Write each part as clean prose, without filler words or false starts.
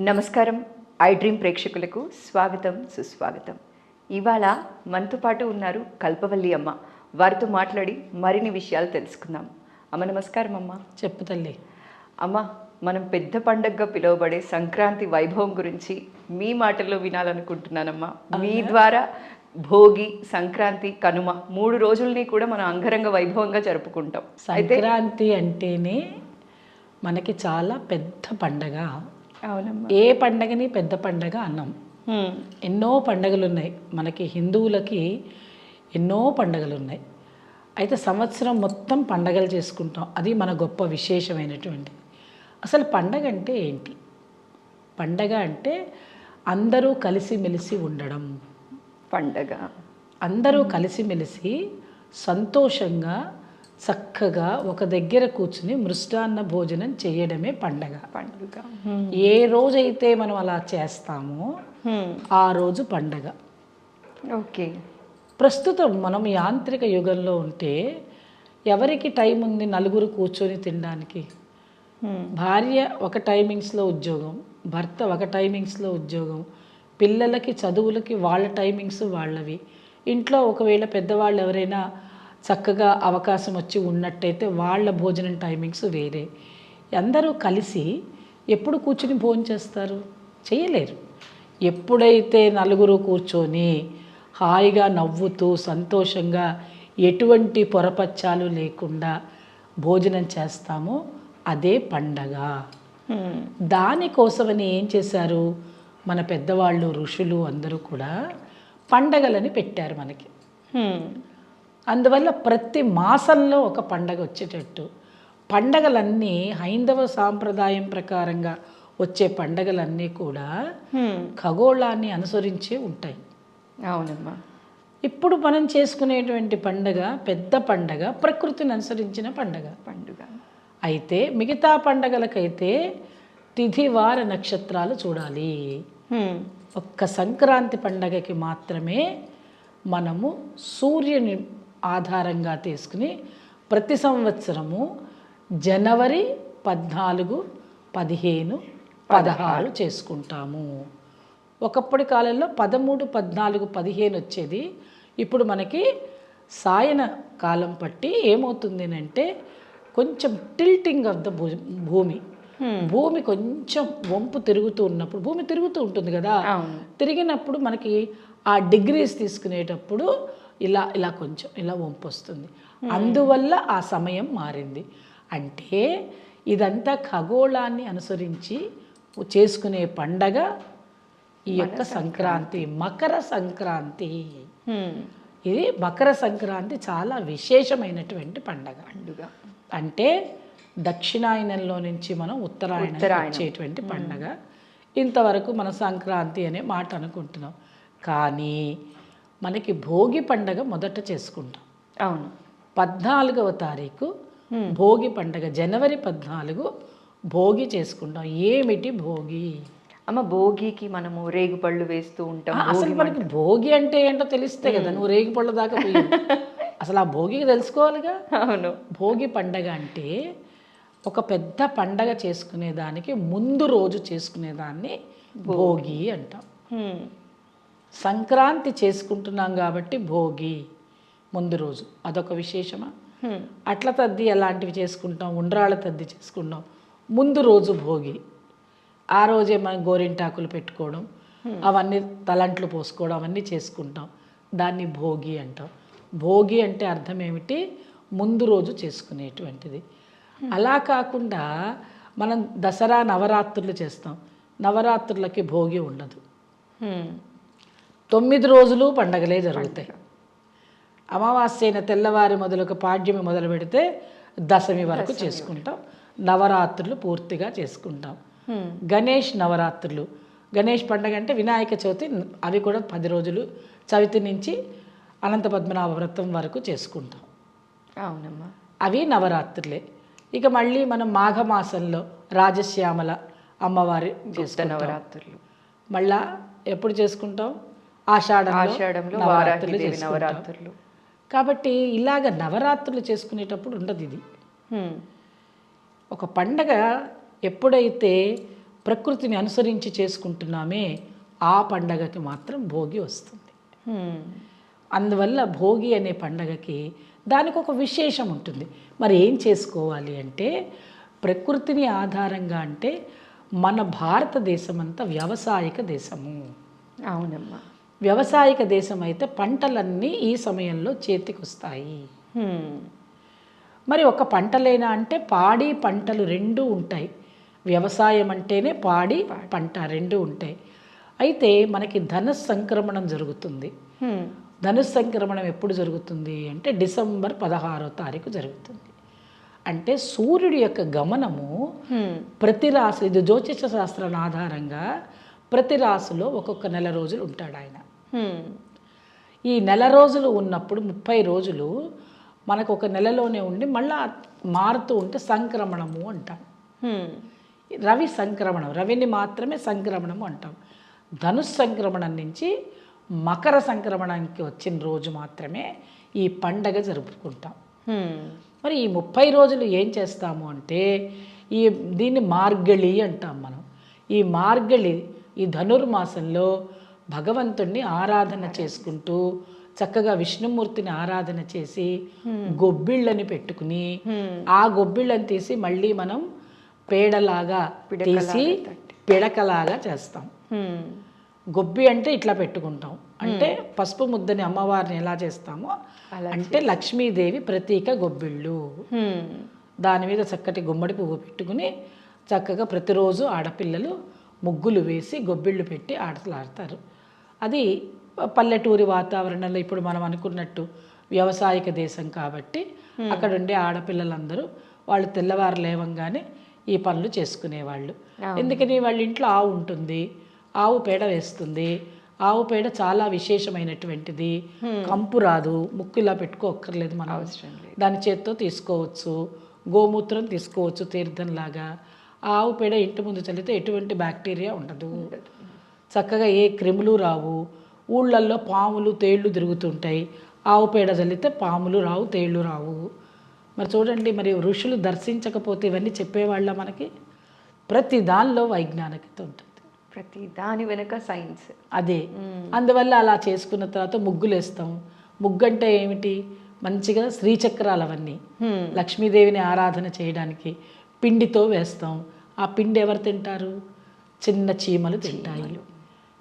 నమస్కారం. I dream ప్రేక్షకులకు స్వాగతం, సుస్వాగతం. ఇవాళ మనతో పాటు ఉన్నారు కల్పవల్లి అమ్మ. వారితో మాట్లాడి మరిన్ని విషయాలు తెలుసుకుందాం. అమ్మ నమస్కారం. అమ్మ చెప్పు తల్లి. అమ్మ, మనం పెద్ద పండగగా పిలువబడే సంక్రాంతి వైభవం గురించి మీ మాటల్లో వినాలనుకుంటున్నానమ్మా. మీ ద్వారా భోగి, సంక్రాంతి, కనుమ 3 రోజుల్ని కూడా మనం అంగరంగ వైభవంగా జరుపుకుంటాం. సంక్రాంతి అంటేనే మనకి చాలా పెద్ద పండగ. అవునమ్మా. ఏ పండగని పెద్ద పండగ అన్నాం. ఎన్నో పండగలు ఉన్నాయి మనకి, హిందువులకి ఎన్నో పండగలు ఉన్నాయి. అయితే సంవత్సరం మొత్తం పండగలు చేసుకుంటాం. అది మన గొప్ప విశేషమైనటువంటిది. అసలు పండగ అంటే ఏంటి? పండగ అంటే అందరూ కలిసిమెలిసి ఉండడం. పండగ అందరూ కలిసిమెలిసి సంతోషంగా చక్కగా ఒక దగ్గర కూర్చుని మృష్టాన్న భోజనం చేయడమే పండగ. పండుగ ఏ రోజైతే మనం అలా చేస్తామో ఆ రోజు పండగ. ఓకే. ప్రస్తుతం మనం యాంత్రిక యుగంలో ఉంటే ఎవరికి టైం ఉంది నలుగురు కూర్చొని తినడానికి? భార్య ఒక టైమింగ్స్లో ఉద్యోగం, భర్త ఒక టైమింగ్స్లో ఉద్యోగం, పిల్లలకి చదువులకి వాళ్ళ టైమింగ్స్ వాళ్ళవి. ఇంట్లో ఒకవేళ పెద్దవాళ్ళు ఎవరైనా చక్కగా అవకాశం వచ్చి ఉన్నట్టయితే వాళ్ళ భోజనం టైమింగ్స్ వేరే. అందరూ కలిసి ఎప్పుడు కూర్చుని భోజనం చేస్తారు? చేయలేరు. ఎప్పుడైతే నలుగురు కూర్చొని హాయిగా నవ్వుతూ సంతోషంగా ఎటువంటి పొరపచ్చాలు లేకుండా భోజనం చేస్తామో అదే పండగ. దానికోసమని ఏం చేశారు మన పెద్దవాళ్ళు, ఋషులు అందరూ కూడా పండగలని పెట్టారు మనకి. అందువల్ల ప్రతి మాసంలో ఒక పండగ వచ్చేటట్టు పండగలన్నీ హైందవ సాంప్రదాయం ప్రకారంగా వచ్చే పండగలన్నీ కూడా ఖగోళాన్ని అనుసరించే ఉంటాయి. అవునమ్మా. ఇప్పుడు మనం చేసుకునేటువంటి పండగ పెద్ద పండగ, ప్రకృతిని అనుసరించిన పండగ. అయితే మిగతా పండగలకైతే తిథి వార నక్షత్రాలు చూడాలి. ఒక్క సంక్రాంతి పండగకి మాత్రమే మనము సూర్యుని ఆధారంగా తీసుకుని ప్రతి సంవత్సరము జనవరి 14, 15, 16 చేసుకుంటాము. ఒకప్పటి కాలంలో 13, 14, 15 వచ్చేది. ఇప్పుడు మనకి సాయన కాలం పట్టి ఏమవుతుంది అంటే కొంచెం టిల్టింగ్ ఆఫ్ ద భూమి కొంచెం వంపు తిరుగుతూ ఉన్నప్పుడు, భూమి తిరుగుతూ ఉంటుంది కదా, తిరిగినప్పుడు మనకి ఆ డిగ్రీస్ తీసుకునేటప్పుడు ఇలా ఇలా కొంచెం ఇలా వంపు వస్తుంది. అందువల్ల ఆ సమయం మారింది. అంటే ఇదంతా ఖగోళాన్ని అనుసరించి చేసుకునే పండగ ఈ యొక్క సంక్రాంతి, మకర సంక్రాంతి. ఇది మకర సంక్రాంతి చాలా విశేషమైనటువంటి పండగ. అంటే దక్షిణాయనంలో నుంచి మనం ఉత్తరాయణం వచ్చేటువంటి పండగ. ఇంతవరకు మనం సంక్రాంతి అనే మాట అనుకుంటున్నాం. కానీ మనకి భోగి పండగ మొదట చేసుకుంటాం. అవును. 14వ తారీఖు భోగి పండగ, జనవరి 14 భోగి చేసుకుంటాం. ఏమిటి భోగి? అమ్మ, భోగికి మనము రేగుపళ్ళు వేస్తూ ఉంటాం. అసలు మనకి భోగి అంటే ఏంటో తెలిస్తే కదా నువ్వు రేగుపళ్ళ దాకా పోయి అసలు ఆ భోగికి తెలుసుకోవాలిగా. అవును. భోగి పండగ అంటే ఒక పెద్ద పండగ చేసుకునేదానికి ముందు రోజు చేసుకునేదాన్ని భోగి అంటాం. సంక్రాంతి చేసుకుంటున్నాం కాబట్టి భోగి ముందు రోజు, అదొక విశేషమా? అట్ల తద్ది అలాంటివి చేసుకుంటాం, ఉండ్రాళ్ళ తద్ది చేసుకుంటాం. ముందు రోజు భోగి. ఆ రోజే మనం గోరింటాకులు పెట్టుకోవడం, అవన్నీ తలంట్లు పోసుకోవడం, అవన్నీ చేసుకుంటాం. దాన్ని భోగి అంటాం. భోగి అంటే అర్థం ఏమిటి? ముందు రోజు చేసుకునేటువంటిది. అలా కాకుండా మనం దసరా నవరాత్రులు చేస్తాం. నవరాత్రులకి భోగి ఉండదు. 9 రోజులు పండగలే జరుగుతాయి. అమావాస్య అయిన తెల్లవారి మొదలుక పాడ్యమి మొదలు పెడితే దశమి వరకు చేసుకుంటాం. నవరాత్రులు పూర్తిగా చేసుకుంటాం. గణేష్ నవరాత్రులు, గణేష్ పండగ అంటే వినాయక చవితి, అవి కూడా 10 రోజులు, చవితి నుంచి అనంత పద్మనాభ వ్రతం వరకు చేసుకుంటాం. అవునమ్మా. అవి నవరాత్రులే. ఇక మళ్ళీ మనం మాఘమాసంలో రాజశ్యామల అమ్మవారి నవరాత్రులు మళ్ళా ఎప్పుడు చేసుకుంటాం? ఆషాఢంలో నవరాత్రులు. కాబట్టి ఇలాగ నవరాత్రులు చేసుకునేటప్పుడు ఉండదు ఇది. ఒక పండగ ఎప్పుడైతే ప్రకృతిని అనుసరించి చేసుకుంటున్నామే ఆ పండగకి మాత్రం భోగి వస్తుంది. అందువల్ల భోగి అనే పండగకి దానికి ఒక విశేషం ఉంటుంది. మరి ఏం చేసుకోవాలి అంటే, ప్రకృతిని ఆధారంగా అంటే మన భారతదేశం అంతా వ్యవసాయక దేశము. అవునమ్మా. వ్యవసాయక దేశం అయితే పంటలన్నీ ఈ సమయంలో చేతికొస్తాయి. మరి ఒక పంటలేనా అంటే పాడి పంటలు రెండూ ఉంటాయి. వ్యవసాయం అంటేనే పాడి పంట రెండూ ఉంటాయి. అయితే మనకి ధనుస్ సంక్రమణం జరుగుతుంది. ధనుస్ సంక్రమణం ఎప్పుడు జరుగుతుంది అంటే డిసెంబర్ 16వ తారీఖు జరుగుతుంది. అంటే సూర్యుడి యొక్క గమనము ప్రతి రాశి, ఇది జ్యోతిష శాస్త్రాల ఆధారంగా ప్రతి రాశిలో ఒక్కొక్క నెల రోజులు ఉంటాడు ఆయన. ఈ నెల రోజులు ఉన్నప్పుడు 30 రోజులు మనకు ఒక నెలలోనే ఉండి మళ్ళా మారుతూ ఉంటే సంక్రమణము అంటాం. రవి సంక్రమణం, రవిని మాత్రమే సంక్రమణము అంటాం. ధనుస్ సంక్రమణం నుంచి మకర సంక్రమణానికి వచ్చిన రోజు మాత్రమే ఈ పండగ జరుపుకుంటాం. మరి ఈ 30 రోజులు ఏం చేస్తాము అంటే దీన్ని మార్గళి అంటాం మనం. ఈ మార్గళి, ఈ ధనుర్మాసంలో భగవంతుణ్ణి ఆరాధన చేసుకుంటూ చక్కగా విష్ణుమూర్తిని ఆరాధన చేసి గొబ్బిళ్ళని పెట్టుకుని ఆ గొబ్బిళ్ళని తీసి మళ్ళీ మనం పేడలాగా తీసి పిడకలాగా చేస్తాం. గొబ్బి అంటే ఇట్లా పెట్టుకుంటాం. అంటే పసుపు ముద్దని అమ్మవారిని ఎలా చేస్తామో అంటే లక్ష్మీదేవి ప్రతీక గొబ్బిళ్ళు. దాని మీద చక్కటి గుమ్మడి పువ్వు పెట్టుకుని చక్కగా ప్రతిరోజు ఆడపిల్లలు ముగ్గులు వేసి గొబ్బిళ్ళు పెట్టి ఆటలాడతారు. అది పల్లెటూరి వాతావరణంలో ఇప్పుడు మనం అనుకున్నట్టు వ్యవసాయక దేశం కాబట్టి అక్కడ ఉండే ఆడపిల్లలందరూ వాళ్ళు తెల్లవారు లేవంగానే ఈ పనులు చేసుకునేవాళ్ళు. ఎందుకని వాళ్ళ ఇంట్లో ఆవు ఉంటుంది, ఆవు పేడ వేస్తుంది. ఆవు పేడ చాలా విశేషమైనటువంటిది. కంపు రాదు, ముక్కు ఇలా పెట్టుకోక్కర్లేదు, మనం దాని చేత్తో తీసుకోవచ్చు. గోమూత్రం తీసుకోవచ్చు తీర్థంలాగా. ఆవు పేడ ఇంటి ముందు చల్లితే ఎటువంటి బ్యాక్టీరియా ఉండదు, చక్కగా ఏ క్రిములు రావు. ఊళ్ళల్లో పాములు తేళ్ళు తిరుగుతుంటాయి, ఆవు పేడ చల్లితే పాములు రావు, తేళ్ళు రావు. మరి చూడండి, మరి ఋషులు దర్శించకపోతే ఇవన్నీ చెప్పేవాళ్ళ మనకి? ప్రతి దానిలో వైజ్ఞానికత ఉంటుంది, ప్రతి దాని వెనుక సైన్స్. అదే అందువల్ల అలా చేసుకున్న తర్వాత ముగ్గులు వేస్తాం. ముగ్గు అంటే ఏమిటి? మంచిగా శ్రీచక్రాలు అవన్నీ లక్ష్మీదేవిని ఆరాధన చేయడానికి పిండితో వేస్తాం. ఆ పిండి ఎవరు తింటారు? చిన్న చీమలు తింటాయి.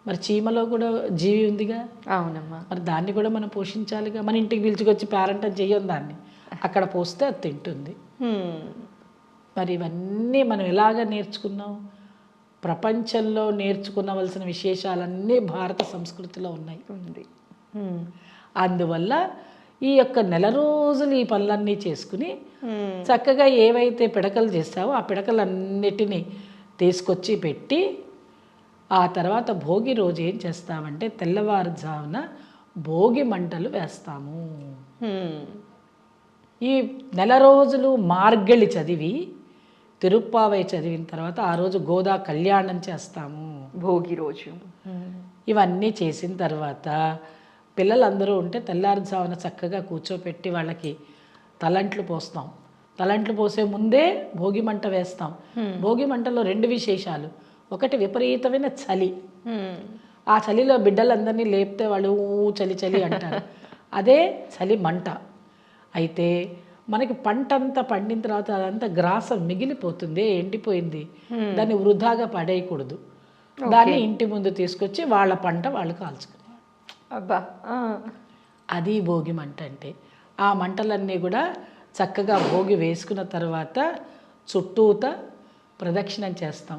మరి చీమలో కూడా జీవి ఉందిగా. అవునమ్మా. మరి దాన్ని కూడా మనం పోషించాలిగా. మన ఇంటికి పిలుచుకొచ్చి పేరెంటం చెయ్యం, దాన్ని అక్కడ పోస్తే అది తింటుంది. మరి ఇవన్నీ మనం ఎలాగ నేర్చుకున్నాం? ప్రపంచంలో నేర్చుకునవలసిన విశేషాలన్నీ భారత సంస్కృతిలో ఉన్నాయి. అందువల్ల ఈ యొక్క నెల రోజులు ఈ పనులన్నీ చేసుకుని చక్కగా ఏవైతే పిడకలు చేస్తావో ఆ పిడకలన్నిటినీ తీసుకొచ్చి పెట్టి ఆ తర్వాత భోగి రోజు ఏం చేస్తామంటే తెల్లవారుజామున భోగి మంటలు వేస్తాము. ఈ నెల రోజులు మార్గళి చదివి తిరుప్పావై చదివిన తర్వాత ఆ రోజు గోదా కళ్యాణం చేస్తాము భోగి రోజు. ఇవన్నీ చేసిన తర్వాత పిల్లలందరూ ఉంటే తెల్లారుజామున చక్కగా కూర్చోపెట్టి వాళ్ళకి తలంట్లు పోస్తాం. తలంట్లు పోసే ముందే భోగి మంట వేస్తాం. భోగి మంటలో 2 విశేషాలు. ఒకటి విపరీతమైన చలి. ఆ చలిలో బిడ్డలందరినీ లేపితే వాళ్ళు చలి చలి అంటారు. అదే చలి మంట. అయితే మనకి పంట అంతా పండిన తర్వాత అదంతా గ్రాసం మిగిలిపోతుంది, ఎండిపోయింది. దాన్ని వృధాగా పడేయకూడదు. దాన్ని ఇంటి ముందు తీసుకొచ్చి వాళ్ళ పంట వాళ్ళు కాల్చుకునేవాళ్ళు. అబ్బా, అది భోగి మంట అంటే. ఆ మంటలన్నీ కూడా చక్కగా భోగి వేసుకున్న తర్వాత చుట్టూత ప్రదక్షిణం చేస్తాం.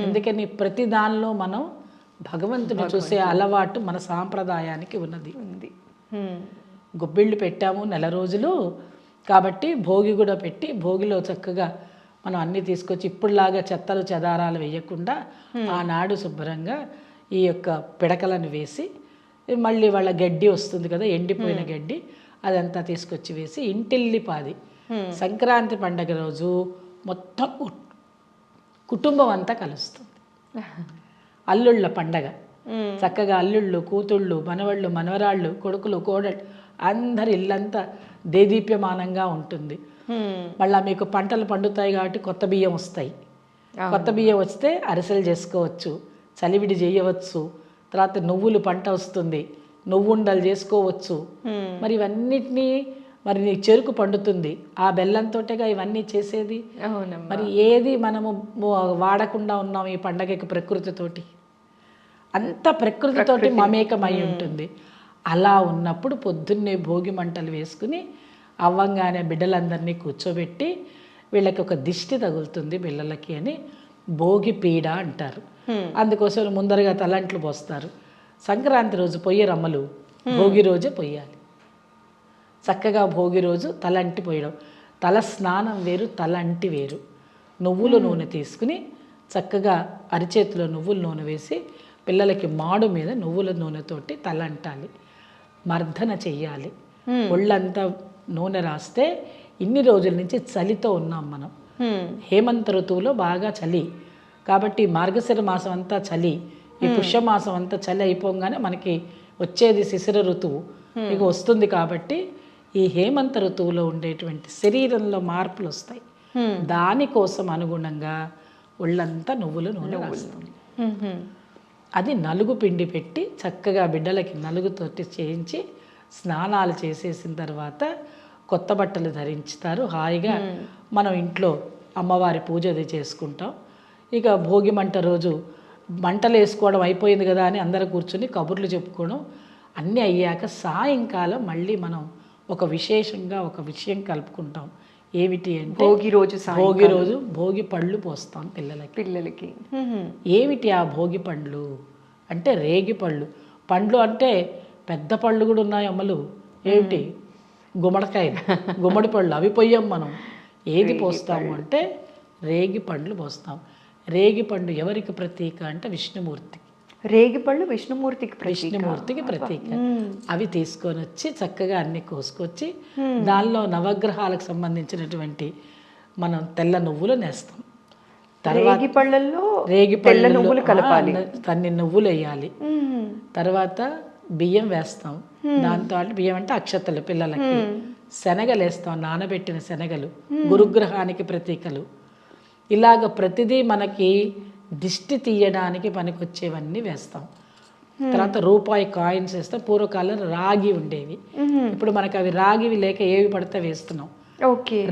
ఎందుకని ప్రతి దానిలో మనం భగవంతుని చూసే అలవాటు మన సాంప్రదాయానికి ఉన్నది. గొబ్బిళ్ళు పెట్టాము నెల రోజులు కాబట్టి భోగి కూడా పెట్టి భోగిలో చక్కగా మనం అన్నీ తీసుకొచ్చి ఇప్పుడులాగా చెత్తలు చెదారాలు వేయకుండా ఆనాడు శుభ్రంగా ఈ యొక్క పిడకలను వేసి మళ్ళీ వాళ్ళ గడ్డి వస్తుంది కదా, ఎండిపోయిన గడ్డి, అదంతా తీసుకొచ్చి వేసి ఇంటిల్లిపాది సంక్రాంతి పండగ రోజు మొత్తం కుటుంబం అంతా కలుస్తుంది. అల్లుళ్ళ పండగ. చక్కగా అల్లుళ్ళు, కూతుళ్ళు, మనవళ్ళు, మనవరాళ్ళు, కొడుకులు, కోడళ్ళు అందరి ఇల్లంతా దేదీప్యమానంగా ఉంటుంది. మళ్ళీ మీకు పంటలు పండుతాయి కాబట్టి కొత్త బియ్యం వస్తాయి. కొత్త బియ్యం వస్తే అరిసెలు చేసుకోవచ్చు, చలివిడి చేయవచ్చు, తర్వాత నువ్వులు పంట వస్తుంది, నువ్వుండలు చేసుకోవచ్చు. మరి ఇవన్నిటినీ మరి నీకు చెరుకు పండుతుంది, ఆ బెల్లంతోటేగా ఇవన్నీ చేసేది. మరి ఏది మనము వాడకుండా ఉన్నాం ఈ పండగకి? ప్రకృతితోటి, అంత ప్రకృతితోటి మమేకమై ఉంటుంది. అలా ఉన్నప్పుడు పొద్దున్నే భోగి మంటలు వేసుకుని అవ్వంగానే బిడ్డలందరినీ కూర్చోబెట్టి వీళ్ళకి ఒక దిష్టి తగులుతుంది పిల్లలకి అని భోగి పీడ అంటారు. అందుకోసం ముందరగా తలంట్లు పోస్తారు. సంక్రాంతి రోజు పొయ్యరమ్మలు, భోగి రోజే పొయ్యాలి. చక్కగా భోగి రోజు తలంటి పోయడం, తల స్నానం వేరు, తలంటి వేరు. నువ్వుల నూనె తీసుకుని చక్కగా అరిచేతిలో నువ్వుల నూనె వేసి పిల్లలకి మాడు మీద నువ్వుల నూనెతోటి తలంటాలి, మర్దన చెయ్యాలి. ఒళ్ళంతా నూనె రాస్తే ఇన్ని రోజుల నుంచి చలితో ఉన్నాం మనం. హేమంత ఋతువులో బాగా చలి కాబట్టి మార్గశిర మాసం అంతా చలి, ఈ పుష్యమాసం అంతా చలి అయిపోగానే మనకి వచ్చేది శిశిర ఋతువు ఇక వస్తుంది. కాబట్టి ఈ హేమంత ఋతువులో ఉండేటువంటి శరీరంలో మార్పులు వస్తాయి. దానికోసం అనుగుణంగా ఒళ్ళంతా నువ్వుల నూనె రాస్తుంది. అది నలుగు పిండి పెట్టి చక్కగా బిడ్డలకి నలుగుతోటి చేయించి స్నానాలు చేసేసిన తర్వాత కొత్త బట్టలు ధరించుతారు. హాయిగా మనం ఇంట్లో అమ్మవారి పూజ అది చేసుకుంటాం. ఇక భోగి మంట రోజు మంటలు వేసుకోవడం అయిపోయింది కదా అని అందరూ కూర్చొని కబుర్లు చెప్పుకోవడం అన్నీ అయ్యాక సాయంకాలం మళ్ళీ మనం ఒక విశేషంగా ఒక విషయం కలుపుకుంటాం. ఏమిటి అంటే భోగి రోజు భోగి పళ్ళు పోస్తాం పిల్లలకి. ఏమిటి ఆ భోగి పండ్లు అంటే రేగి పళ్ళు. పండ్లు అంటే పెద్ద పళ్ళు కూడా ఉన్నాయి అమ్మలు. ఏమిటి? గుమ్మడికాయలు, గుమ్మడి పళ్ళు, అవి పొయ్యం మనం. ఏది పోస్తాము అంటే రేగి పండ్లు పోస్తాం. రేగి పండు ఎవరికి ప్రతీక అంటే విష్ణుమూర్తికి. రేగిపళ్ళు విష్ణుమూర్తికి ప్రతీక. అవి తీసుకొని వచ్చి చక్కగా అన్ని కోసుకొచ్చి దానిలో నవగ్రహాలకు సంబంధించినటువంటి మనం తెల్ల నువ్వులు నేస్తాం. తెల్ల నువ్వులు కలపాలి, అన్ని నువ్వులు వేయాలి. తర్వాత బియ్యం వేస్తాం. దాంతో బియ్యం అంటే అక్షతలు పిల్లలకి. శనగలు వేస్తాం, నానబెట్టిన శనగలు, గురుగ్రహానికి ప్రతీకలు. ఇలాగ ప్రతిదీ మనకి దిష్టి తీయడానికి పనికొచ్చేవన్నీ వేస్తాం. తర్వాత రూపాయి కాయిన్స్ వేస్తాం. పూర్వకాలం రాగి ఉండేవి, ఇప్పుడు మనకు అవి రాగివి లేక ఏవి పడితే వేస్తున్నాం.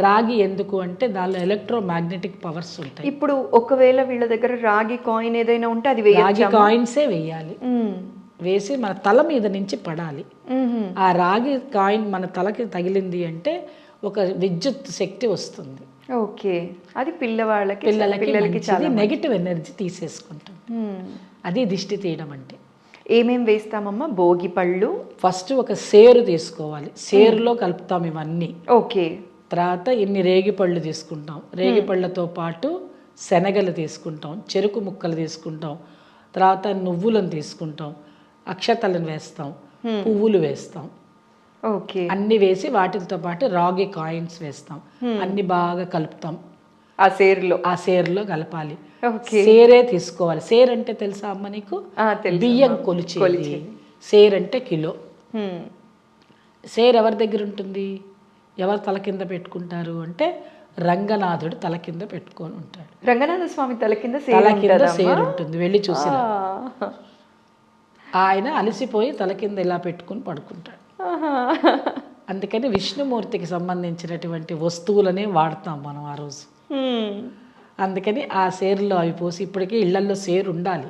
రాగి ఎందుకు అంటే దానిలో ఎలక్ట్రోమాగ్నెటిక్ పవర్స్ ఉంటాయి. ఇప్పుడు ఒకవేళ వీళ్ళ దగ్గర రాగి కాయిన్ ఏదైనా ఉంటే అది రాగి కాయిన్సే వేయాలి. వేసి మన తల మీద నుంచి పడాలి. ఆ రాగి కాయిన్ మన తలకి తగిలింది అంటే ఒక విద్యుత్ శక్తి వస్తుంది. అది పిల్లలకి చాలా నెగిటివ్ ఎనర్జీ తీసేసుకుంటాం. అది దిష్టి తీయడం అంటే. ఏమేం వేస్తామమ్మా? భోగి పళ్ళు ఫస్ట్ ఒక సేరు తీసుకోవాలి, సేరులో కలుపుతాం ఇవన్నీ. తర్వాత ఇన్ని రేగి పళ్ళు తీసుకుంటాం. రేగి పళ్ళతో పాటు శనగలు తీసుకుంటాం, చెరుకు ముక్కలు తీసుకుంటాం, తర్వాత నువ్వులను తీసుకుంటాం, అక్షతలను వేస్తాం, పువ్వులు వేస్తాం. అన్ని వేసి వాటితో పాటు రాగి కాయిన్స్ వేస్తాం. అన్ని బాగా కలుపుతాం. ఆ సేరులో కలపాలి. సేరే తీసుకోవాలి. సేర్ అంటే తెలుసా అమ్మ నీకు? బియ్యం కొలిచేది. సేర్ అంటే కిలో. సేర్ ఎవరి దగ్గర ఉంటుంది? ఎవరు తల కింద పెట్టుకుంటారు అంటే రంగనాథుడు తల కింద పెట్టుకొని ఉంటాడు. రంగనాథ స్వామి తల కింద సేరు ఉంటుంది. వెళ్ళి చూసిన ఆయన అలసిపోయి తల కింద ఇలా పెట్టుకుని పడుకుంటాడు. అందుకని విష్ణుమూర్తికి సంబంధించినటువంటి వస్తువులనే వాడతాం మనం ఆ రోజు. అందుకని ఆ సేరులో అవి పోసి, ఇప్పటికీ ఇళ్లల్లో సేరు ఉండాలి.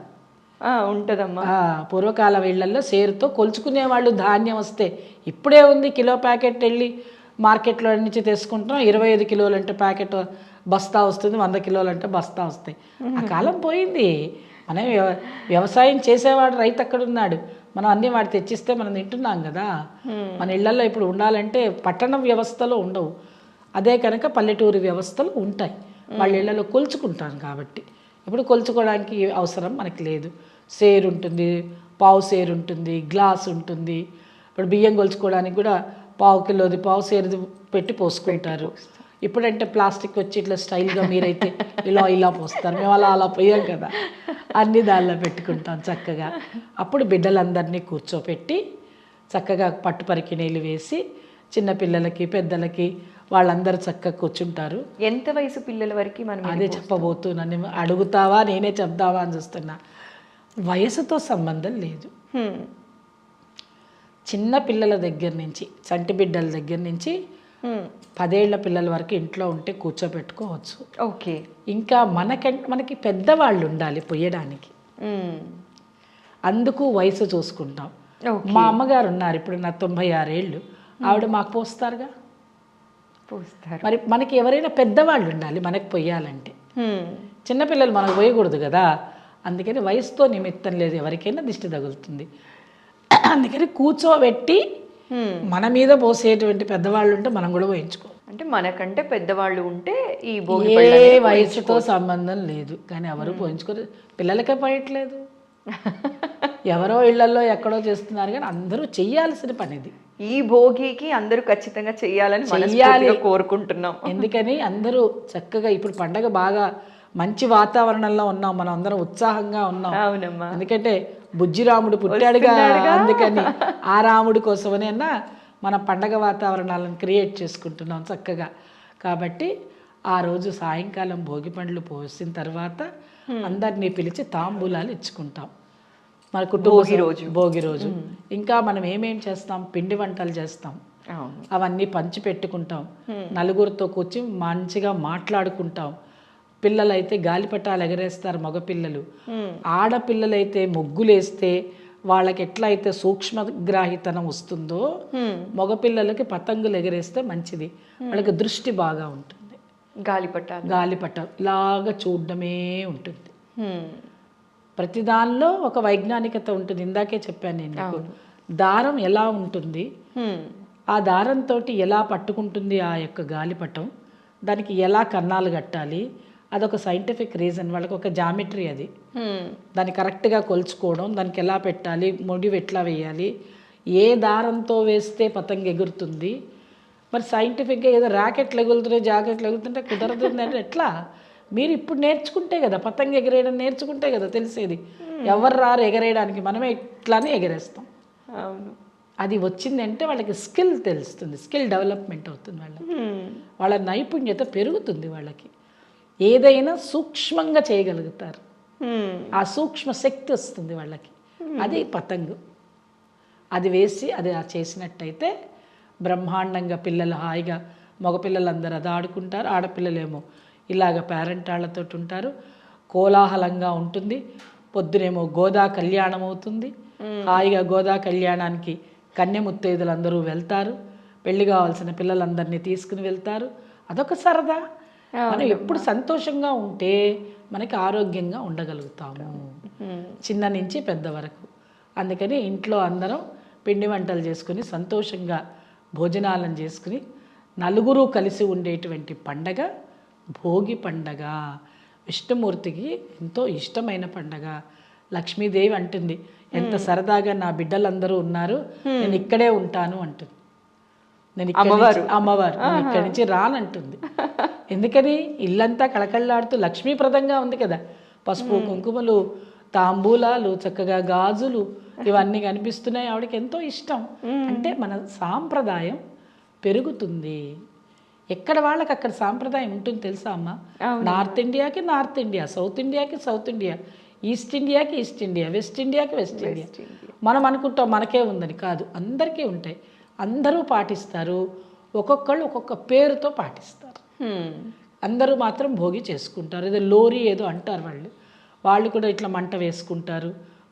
ఉంటుందమ్మా. పూర్వకాలం ఇళ్లల్లో సేరుతో కొలుచుకునే వాళ్ళు. ధాన్యం వస్తే ఇప్పుడే ఉంది కిలో ప్యాకెట్ వెళ్ళి మార్కెట్లో నుంచి తెచ్చుకుంటాం. 25 కిలోలు అంటే ప్యాకెట్ బస్తా వస్తుంది, 100 కిలోలు అంటే బస్తా వస్తాయి. ఆ కాలం పోయింది. మనం వ్యవసాయం చేసేవాడు రైతు అక్కడ ఉన్నాడు, మనం అన్నీ వాడు తెచ్చిస్తే మనం తింటున్నాం కదా. మన ఇళ్లలో ఇప్పుడు ఉండాలంటే పట్టణ వ్యవస్థలో ఉండవు, అదే కనుక పల్లెటూరు వ్యవస్థలు ఉంటాయి. వాళ్ళ ఇళ్లలో కొలుచుకుంటాను కాబట్టి ఇప్పుడు కొలుచుకోవడానికి అవసరం మనకి లేదు. సేరు ఉంటుంది, పావు సేరు ఉంటుంది, గ్లాస్ ఉంటుంది. ఇప్పుడు బియ్యం కొలుచుకోవడానికి కూడా పావు కిలోది పావు సేరుది పెట్టి పోసుకుంటారు. ఇప్పుడంటే ప్లాస్టిక్ వచ్చి ఇట్లా స్టైల్గా మీరైతే ఇలా పోస్తారు, మేము అలా పోయాం కదా. అన్నీ దానిలో పెట్టుకుంటాం చక్కగా. అప్పుడు బిడ్డలందరినీ కూర్చోపెట్టి చక్కగా పట్టు పరికిణీలు వేసి చిన్నపిల్లలకి పెద్దలకి వాళ్ళందరూ చక్కగా కూర్చుంటారు. ఎంత వయసు పిల్లల వరకు మనం అదే చెప్పబోతున్నాను, అడుగుతావా నేనే చెప్దావా అని చూస్తున్నా. వయసుతో సంబంధం లేదు. చిన్న పిల్లల దగ్గర నుంచి, చంటి బిడ్డల దగ్గర నుంచి 10 ఏళ్ల పిల్లల వరకు ఇంట్లో ఉంటే కూర్చోబెట్టుకోవచ్చు. ఓకే. ఇంకా మనకి పెద్దవాళ్ళు ఉండాలి పొయ్యడానికి, అందుకు వయసు చూసుకుంటాం. మా అమ్మగారు ఉన్నారు, ఇప్పుడు నా 96 ఏళ్ళు, ఆవిడ మాకు పోస్తారుగా. మరి మనకి ఎవరైనా పెద్దవాళ్ళు ఉండాలి మనకి పొయ్యాలంటే. చిన్నపిల్లలు మనకు పోయకూడదు కదా, అందుకని వయసుతో నిమిత్తం లేదు, ఎవరికైనా దిష్టి తగులుతుంది. అందుకని కూర్చోబెట్టి మన మీద పోసేటువంటి పెద్దవాళ్ళు ఉంటే మనం కూడా పోయించుకో. అంటే మనకంటే పెద్దవాళ్ళు ఉంటే ఈ ఏ వయసుతో సంబంధం లేదు, కానీ ఎవరు పోయించుకోరు. పిల్లలకే పోయట్లేదు, ఎవరో ఇళ్లలో ఎక్కడో చేస్తున్నారు, కానీ అందరూ చెయ్యాల్సిన పని ఇది. ఈ భోగికి అందరూ ఖచ్చితంగా చెయ్యాలని కోరుకుంటున్నాం. ఎందుకని అందరూ చక్కగా ఇప్పుడు పండగ బాగా మంచి వాతావరణంలో ఉన్నాం, మనం అందరం ఉత్సాహంగా ఉన్నాం. అవునమ్మా. ఎందుకంటే బుజ్జిరాముడు పుట్టాడుగా, అందుకని ఆ రాముడి కోసమని మన పండగ వాతావరణాలను క్రియేట్ చేసుకుంటున్నాం చక్కగా. కాబట్టి ఆ రోజు సాయంకాలం భోగి పండ్లు పోసిన తర్వాత అందరినీ పిలిచి తాంబూలాలు ఇచ్చుకుంటాం మన కుటుంబ భోగి రోజు. ఇంకా మనం ఏమేం చేస్తాం, పిండి వంటలు చేస్తాం, అవన్నీ పంచి పెట్టుకుంటాం, నలుగురితో కూర్చి మంచిగా మాట్లాడుకుంటాం. పిల్లలైతే గాలిపటాలు ఎగరేస్తారు మగపిల్లలు, ఆడపిల్లలైతే ముగ్గులేస్తే వాళ్ళకి ఎట్లయితే సూక్ష్మగ్రాహితనం వస్తుందో మగపిల్లలకి పతంగులు ఎగరేస్తే మంచిది, వాళ్ళకి దృష్టి బాగా ఉంటుంది. గాలిపటం ఇలాగా చూడడమే ఉంటుంది. ప్రతి దానిలో ఒక వైజ్ఞానికత ఉంటుంది. ఇందాకే చెప్పాను నేను, దారం ఎలా ఉంటుంది, ఆ దారంతో ఎలా పట్టుకుంటుంది ఆ యొక్క గాలిపటం, దానికి ఎలా కన్నాలు కట్టాలి, అదొక సైంటిఫిక్ రీజన్, వాళ్ళకి ఒక జామెట్రీ అది. దాన్ని కరెక్ట్గా కొలుచుకోవడం, దానికి ఎలా పెట్టాలి, మొడివి ఎట్లా వేయాలి, ఏ దారంతో వేస్తే పతంగ ఎగురుతుంది. మరి సైంటిఫిక్గా ఏదో ర్యాకెట్లు ఎగురుతున్నాయి, జాకెట్లు ఎగురుతుంటే కుదరతుంది అంటే ఎట్లా? మీరు ఇప్పుడు నేర్చుకుంటే కదా, పతంగ ఎగరేయడం నేర్చుకుంటే కదా తెలిసేది. ఎవరు రారు ఎగరేయడానికి, మనమే ఇట్లానే ఎగరేస్తాం. అవును. అది వచ్చిందంటే వాళ్ళకి స్కిల్ తెలుస్తుంది, స్కిల్ డెవలప్మెంట్ అవుతుంది, వాళ్ళ నైపుణ్యత పెరుగుతుంది, వాళ్ళకి ఏదైనా సూక్ష్మంగా చేయగలుగుతారు, ఆ సూక్ష్మ శక్తి వస్తుంది వాళ్ళకి. అది పతంగు. అది వేసి అది చేసినట్టయితే బ్రహ్మాండంగా పిల్లలు హాయిగా, మగపిల్లలందరూ అది ఆడుకుంటారు, ఆడపిల్లలేమో ఇలాగ పేరెంటాళ్ళతో ఉంటారు, కోలాహలంగా ఉంటుంది. పొద్దునేమో గోదా కళ్యాణం అవుతుంది, హాయిగా గోదా కళ్యాణానికి కన్యముత్తైదులందరూ వెళ్తారు, పెళ్లి కావాల్సిన పిల్లలందరినీ తీసుకుని వెళ్తారు. అదొక సరదా. మనం ఎప్పుడు సంతోషంగా ఉంటే మనకి ఆరోగ్యంగా ఉండగలుగుతాము, చిన్న నుంచి పెద్ద వరకు. అందుకని ఇంట్లో అందరం పిండి వంటలు చేసుకుని సంతోషంగా భోజనాలను చేసుకుని నలుగురు కలిసి ఉండేటువంటి పండగ భోగి పండగ. విష్ణుమూర్తికి ఎంతో ఇష్టమైన పండగ. లక్ష్మీదేవి అంటుంది, ఎంత సరదాగా నా బిడ్డలందరూ ఉన్నారు, నేను ఇక్కడే ఉంటాను అంటుంది. నేను అమ్మవారు ఇక్కడి నుంచి రానంటుంది. ఎందుకని? ఇల్లంతా కళకళలాడుతూ లక్ష్మీప్రదంగా ఉంది కదా, పసుపు కుంకుమలు, తాంబూలాలు, చక్కగా గాజులు ఇవన్నీ కనిపిస్తున్నాయి. ఆవిడకి ఎంతో ఇష్టం. అంటే మన సాంప్రదాయం పెరుగుతుంది. ఎక్కడ వాళ్ళకి అక్కడ సాంప్రదాయం ఉంటుంది తెలుసా అమ్మ? నార్త్ ఇండియాకి నార్త్ ఇండియా, సౌత్ ఇండియాకి సౌత్ ఇండియా, ఈస్ట్ ఇండియాకి ఈస్ట్ ఇండియా, వెస్ట్ ఇండియాకి వెస్ట్ ఇండియా. మనం అనుకుంటాం మనకే ఉందని, కాదు, అందరికీ ఉంటాయి. అందరూ పాటిస్తారు, ఒక్కొక్కళ్ళు ఒక్కొక్క పేరుతో పాటిస్తారు. అందరూ మాత్రం భోగి చేసుకుంటారు. ఏదో లోరీ ఏదో అంటారు వాళ్ళు కూడా ఇట్లా మంట వేసుకుంటారు,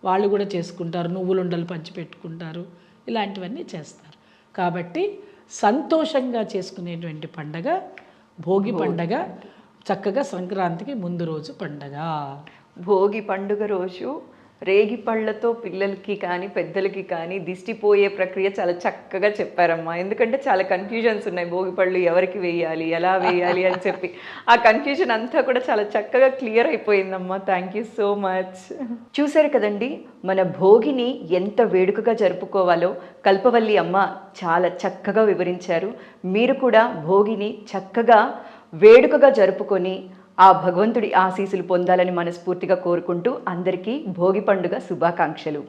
వాళ్ళు కూడా చేసుకుంటారు, నువ్వులుండలు పంచిపెట్టుకుంటారు, ఇలాంటివన్నీ చేస్తారు. కాబట్టి సంతోషంగా చేసుకునేటువంటి పండగ భోగి పండగ. చక్కగా సంక్రాంతికి ముందు రోజు పండగ. భోగి పండుగ రోజు రేగి పళ్ళతో పిల్లలకి కానీ పెద్దలకి కానీ దిష్టిపోయే ప్రక్రియ చాలా చక్కగా చెప్పారమ్మా. ఎందుకంటే చాలా కన్ఫ్యూజన్స్ ఉన్నాయి, భోగి పళ్ళు ఎవరికి వేయాలి, ఎలా వేయాలి అని చెప్పి. ఆ కన్ఫ్యూజన్ అంతా కూడా చాలా చక్కగా క్లియర్ అయిపోయిందమ్మా. Thank you so much. చూశారు కదండి, మన భోగిని ఎంత వేడుకగా జరుపుకోవాలో కల్పవల్లి అమ్మ చాలా చక్కగా వివరించారు. మీరు కూడా భోగిని చక్కగా వేడుకగా జరుపుకొని ఆ భగవంతుడి ఆశీస్సులు పొందాలని మనస్ఫూర్తిగా కోరుకుంటూ అందరికీ భోగి పండుగ శుభాకాంక్షలు.